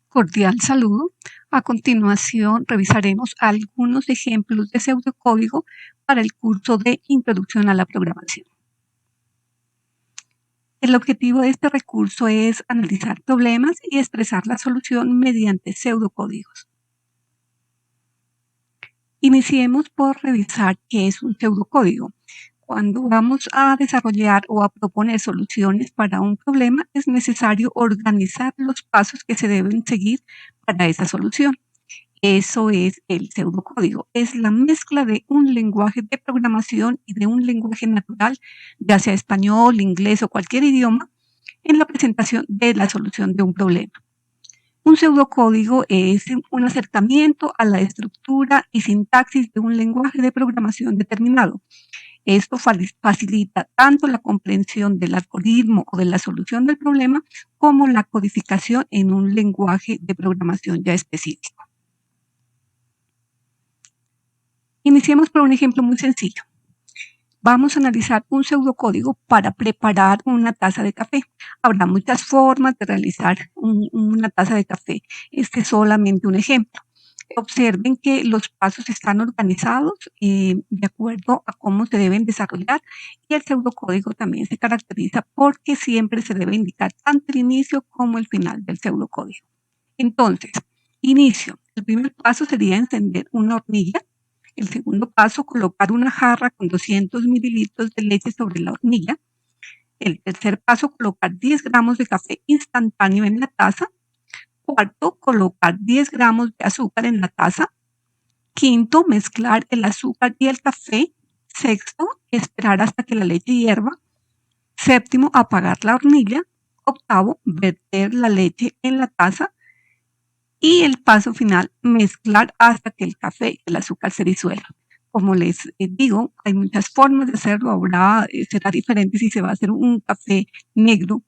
Cordial saludo. A continuación, revisaremos algunos ejemplos de pseudocódigo para el curso de Introducción a la Programación. El objetivo de este recurso es analizar problemas y expresar la solución mediante pseudocódigos. Iniciemos por revisar qué es un pseudocódigo. Cuando vamos a desarrollar o a proponer soluciones para un problema, es necesario organizar los pasos que se deben seguir para esa solución. Eso es el pseudocódigo. Es la mezcla de un lenguaje de programación y de un lenguaje natural, ya sea español, inglés o cualquier idioma, en la presentación de la solución de un problema. Un pseudocódigo es un acercamiento a la estructura y sintaxis de un lenguaje de programación determinado. Esto facilita tanto la comprensión del algoritmo o de la solución del problema como la codificación en un lenguaje de programación ya específico. Iniciemos por un ejemplo muy sencillo. Vamos a analizar un pseudocódigo para preparar una taza de café. Habrá muchas formas de realizar una taza de café. Este es solamente un ejemplo. Observen que los pasos están organizados de acuerdo a cómo se deben desarrollar, y el pseudocódigo también se caracteriza porque siempre se debe indicar tanto el inicio como el final del pseudocódigo. Entonces, inicio. El primer paso sería encender una hornilla. El segundo paso, colocar una jarra con 200 mililitros de leche sobre la hornilla. El tercer paso, colocar 10 gramos de café instantáneo en la taza. Cuarto, colocar 10 gramos de azúcar en la taza. Quinto, mezclar el azúcar y el café. Sexto, esperar hasta que la leche hierva. Séptimo, apagar la hornilla. Octavo, verter la leche en la taza. Y el paso final, mezclar hasta que el café y el azúcar se disuelvan. Como les digo, hay muchas formas de hacerlo. Será diferente si se va a hacer un café negro.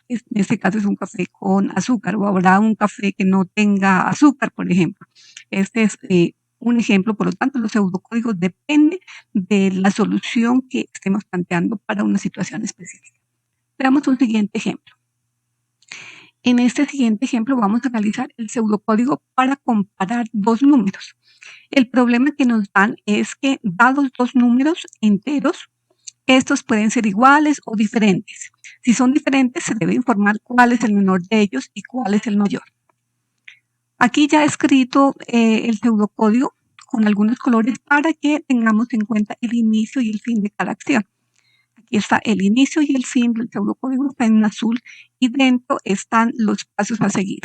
En este caso es un café con azúcar, o habrá un café que no tenga azúcar, por ejemplo. Este es un ejemplo. Por lo tanto, los pseudocódigos dependen de la solución que estemos planteando para una situación específica. Veamos un siguiente ejemplo. En este siguiente ejemplo vamos a analizar el pseudocódigo para comparar dos números. El problema que nos dan es que, dados dos números enteros, estos pueden ser iguales o diferentes. Si son diferentes, se debe informar cuál es el menor de ellos y cuál es el mayor. Aquí ya he escrito el pseudocódigo con algunos colores para que tengamos en cuenta el inicio y el fin de cada acción. Aquí está el inicio y el fin del pseudocódigo, está en azul, y dentro están los pasos a seguir.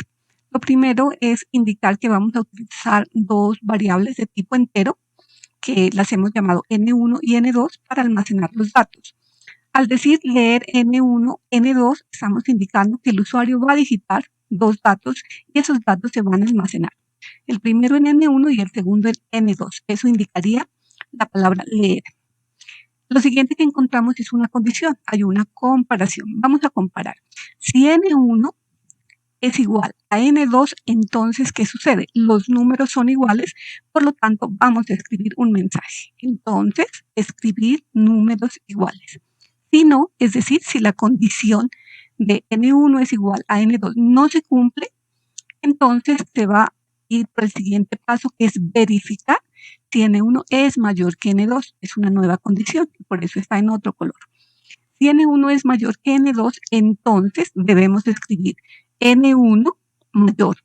Lo primero es indicar que vamos a utilizar dos variables de tipo entero, que las hemos llamado N1 y N2, para almacenar los datos. Al decir leer N1, N2, estamos indicando que el usuario va a digitar dos datos y esos datos se van a almacenar. El primero en N1 y el segundo en N2. Eso indicaría la palabra leer. Lo siguiente que encontramos es una condición, hay una comparación. Vamos a comparar. Si N1 es igual a N2, entonces, ¿qué sucede? Los números son iguales, por lo tanto, vamos a escribir un mensaje. Entonces, escribir números iguales. Si no, es decir, si la condición de N1 es igual a N2 no se cumple, entonces se va a ir por el siguiente paso, que es verificar si N1 es mayor que N2. Es una nueva condición, y por eso está en otro color. Si N1 es mayor que N2, entonces debemos escribir N1 mayor.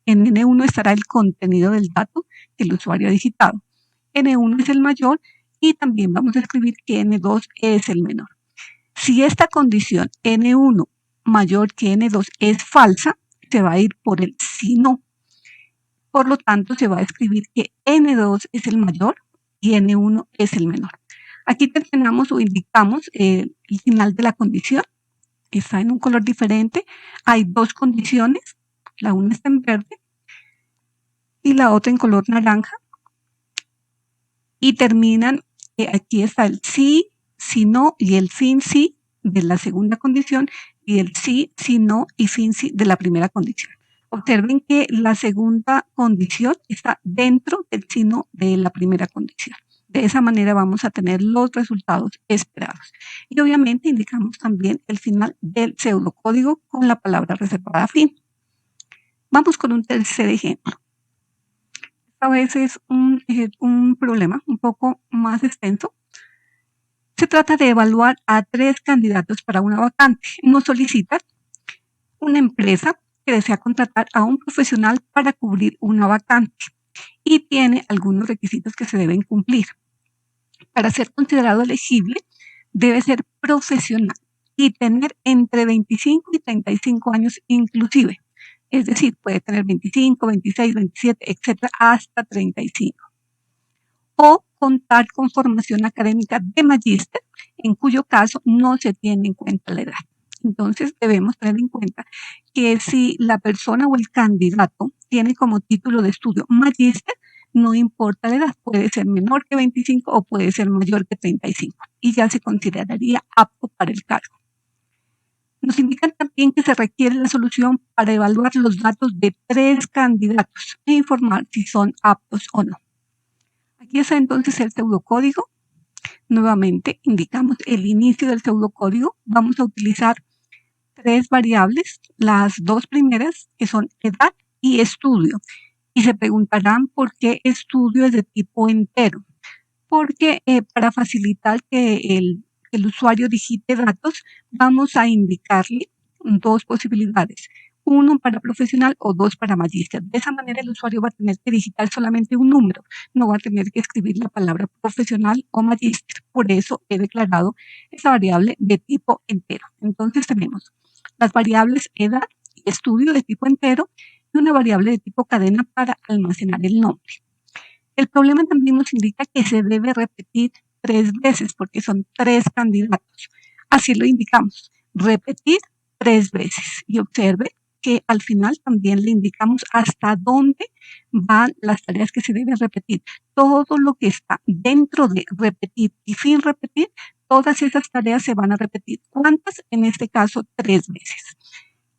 En N1 estará el contenido del dato que el usuario ha digitado. N1 es el mayor, y también vamos a escribir que N2 es el menor. Si esta condición N1 mayor que N2 es falsa, se va a ir por el si no. Por lo tanto, se va a escribir que N2 es el mayor y N1 es el menor. Aquí terminamos o indicamos el final de la condición. Está en un color diferente. Hay dos condiciones. La una está en verde y la otra en color naranja. Y terminan, aquí está el sí, si no, y el fin sí de la segunda condición, y el sí, si no y fin sí de la primera condición. Observen que la segunda condición está dentro del signo de la primera condición. De esa manera vamos a tener los resultados esperados. Y obviamente indicamos también el final del pseudocódigo con la palabra reservada fin. Vamos con un tercer ejemplo. A veces un problema un poco más extenso. Se trata de evaluar a 3 candidatos para una vacante. Nos solicita una empresa que desea contratar a un profesional para cubrir una vacante y tiene algunos requisitos que se deben cumplir. Para ser considerado elegible, debe ser profesional y tener entre 25 y 35 años inclusive. Es decir, puede tener 25, 26, 27, etcétera, hasta 35. O contar con formación académica de magíster, en cuyo caso no se tiene en cuenta la edad. Entonces debemos tener en cuenta que si la persona o el candidato tiene como título de estudio magíster, no importa la edad, puede ser menor que 25 o puede ser mayor que 35 y ya se consideraría apto para el cargo. Nos indican también que se requiere la solución para evaluar los datos de 3 candidatos e informar si son aptos o no. Aquí está entonces el pseudocódigo. Nuevamente indicamos el inicio del pseudocódigo. Vamos a utilizar 3 variables, las 2 primeras que son edad y estudio. Y se preguntarán por qué estudio es de tipo entero. Porque para facilitar que el usuario digite datos, vamos a indicarle 2 posibilidades. 1 para profesional o 2 para magíster. De esa manera el usuario va a tener que digitar solamente un número, no va a tener que escribir la palabra profesional o magíster. Por eso he declarado esa variable de tipo entero. Entonces tenemos las variables edad y estudio de tipo entero y una variable de tipo cadena para almacenar el nombre. El problema también nos indica que se debe repetir 3 veces porque son 3 candidatos. Así lo indicamos, repetir 3 veces. Y observe que al final también le indicamos hasta dónde van las tareas que se deben repetir. Todo lo que está dentro de repetir y sin repetir, todas esas tareas se van a repetir. ¿Cuántas? En este caso, 3 veces.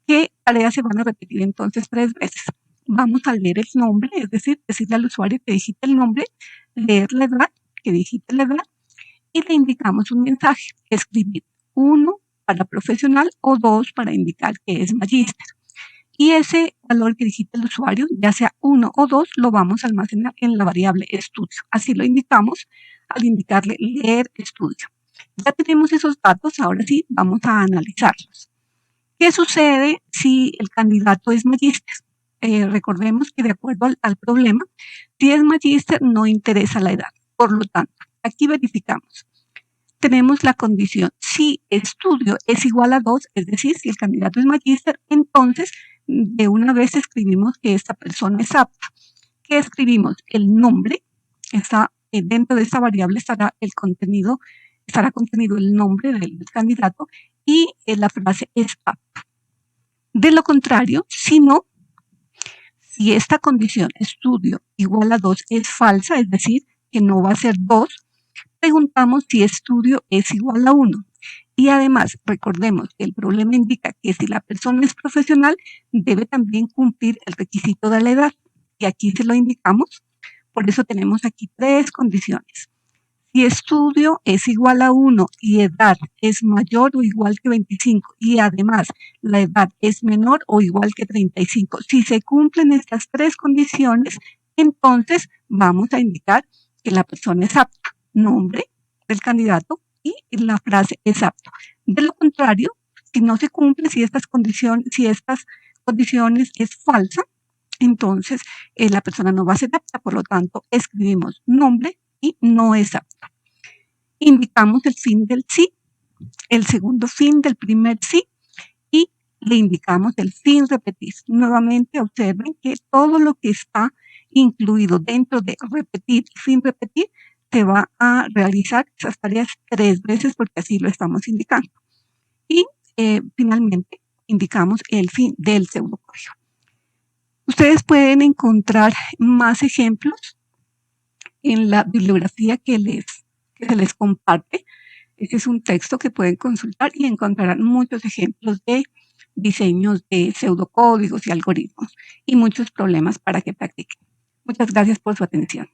¿Qué tareas se van a repetir entonces 3 veces? Vamos a leer el nombre, es decir, decirle al usuario que digite el nombre, leer la edad, que digite la edad, y le indicamos un mensaje, escribir 1 para profesional o 2 para indicar que es magíster. Y ese valor que digite el usuario, ya sea 1 o 2, lo vamos a almacenar en la variable estudio. Así lo indicamos al indicarle leer estudio. Ya tenemos esos datos, ahora sí, vamos a analizarlos. ¿Qué sucede si el candidato es magíster? Recordemos que de acuerdo al problema, si es magíster no interesa la edad. Por lo tanto, aquí verificamos. Tenemos la condición, si estudio es igual a 2, es decir, si el candidato es magíster, entonces de una vez escribimos que esta persona es apta. ¿Qué escribimos? El nombre, dentro de esta variable estará contenido el nombre del candidato y la frase es apto. De lo contrario, si esta condición estudio igual a 2 es falsa, es decir, que no va a ser 2, preguntamos si estudio es igual a 1. Y además, recordemos que el problema indica que si la persona es profesional, debe también cumplir el requisito de la edad. Y aquí se lo indicamos. Por eso tenemos aquí 3 condiciones. Si estudio es igual a 1 y edad es mayor o igual que 25 y además la edad es menor o igual que 35. Si se cumplen estas 3 condiciones, entonces vamos a indicar que la persona es apta. Nombre del candidato y la frase es apto. De lo contrario, si no se cumplen, si estas condiciones es falsa, entonces la persona no va a ser apta. Por lo tanto, escribimos nombre y no es apto. Indicamos el fin del sí, el segundo fin del primer sí y le indicamos el fin repetir. Nuevamente observen que todo lo que está incluido dentro de repetir y fin repetir se va a realizar esas tareas 3 veces porque así lo estamos indicando. Y finalmente indicamos el fin del pseudocódigo. Ustedes pueden encontrar más ejemplos en la bibliografía que se les comparte. Este es un texto que pueden consultar y encontrarán muchos ejemplos de diseños de pseudocódigos y algoritmos y muchos problemas para que practiquen. Muchas gracias por su atención.